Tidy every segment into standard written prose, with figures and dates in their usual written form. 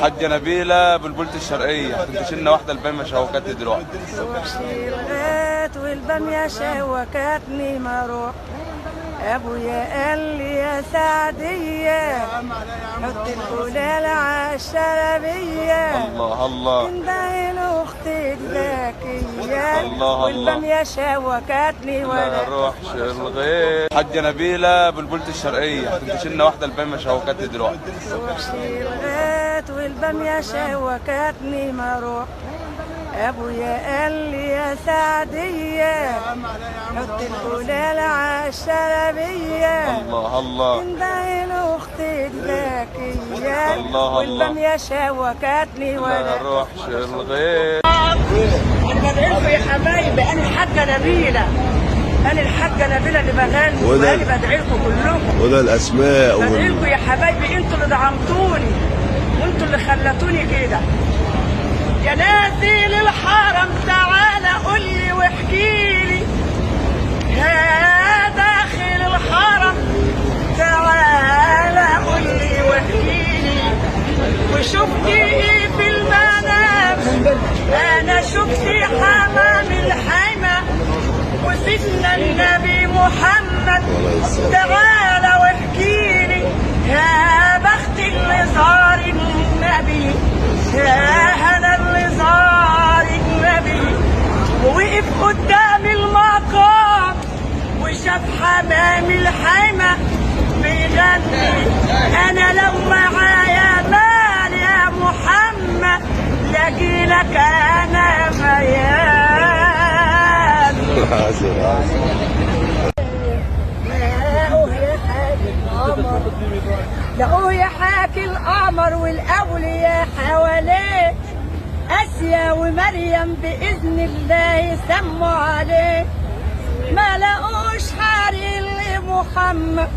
حاجة نبيلة بلبلة الشرقية هتنتشلنا واحدة البامية شوكتني دلوقتي. الغيط والبامية شوكتني ما اروح. ابويا قال لي يا سعدية حط القلال عالشربية. الله الله. انده لاختي الذكية. الله والبامية شوكتني ولا اروحش الغيط. حاجة نبيلة بلبلة الشرقية هتنتشلنا واحدة البامية شوكتني دلوقتي. الغيط والبامية شوكتني ما اروح. ابويا قال لي يا سعدية حط القلال عالشربية. الله الله. انده لاختي الذكية. الله والبامية شوكتني ولا اروحش الغيط. انا بدعيلكوا يا حبايبي، انا الحاجة نبيلة، انا الحاجة نبيلة اللي بغني، وانا بدعيلكوا كلكم. وده الاسماء بدعيلكوا يا حبايبي، انتوا اللي دعمتوني وانتوا اللي خلتوني كده. يا نازل الحرم تعالى قول لي واحكي لي، يا داخل الحرم تعالى قول لي واحكي لي، وشفت ايه في المنام؟ انا شفت حمام الحمى وسيدنا النبي محمد. تعالى واحكي لي يا بخت اللي زار النبي، يا هنا اللي زار النبي ووقف قدام المقام وشاف حمام الحمى بيغني. انا لو معايا مال يا محمد لاجيلك انا ميال. لقوه يحاكي القمر والاولياء حواليه، اسيا ومريم باذن الله سموا عليه. ما لقوش حرير لمحمد،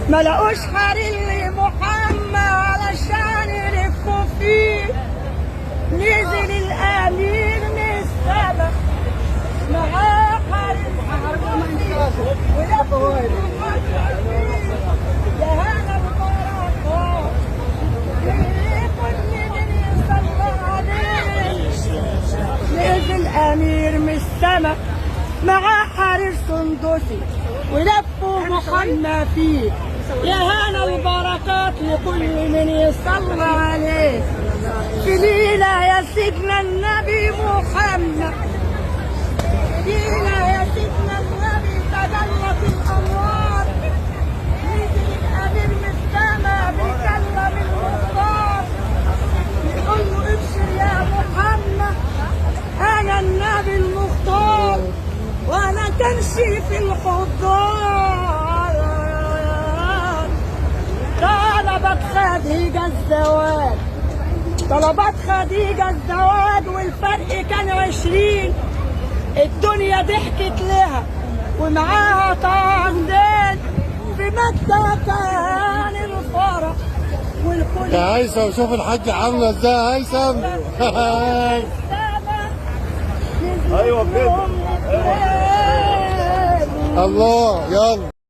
ما لقوش حرير لمحمد علشان يلفوا فيه. نزل الامير من السما معاه حرير ولفوا الامير من السما مع حرير سندسي ولفوا محمى فيه. يا هنا البركات لكل من يصلى عليه. في ليلة يا سيدنا النبي محمد، في ليلة يا سيدنا النبي تجلت الانوار. نزل الامير من السما بيكلم المختار يقول له ابشر يا محمد أنا النبي المختار وأنا تمشي في الحضار. طلبت خديجة الزواج، طلبت خديجة الزواج والفرق كان 20. الدنيا ضحكت لها ومعاها طعمدين. في مكة كان الفرح والكل. يا هيثم شوف الحاجة عاملة ازاي يا هيثم. ايوه كده. الله يلا.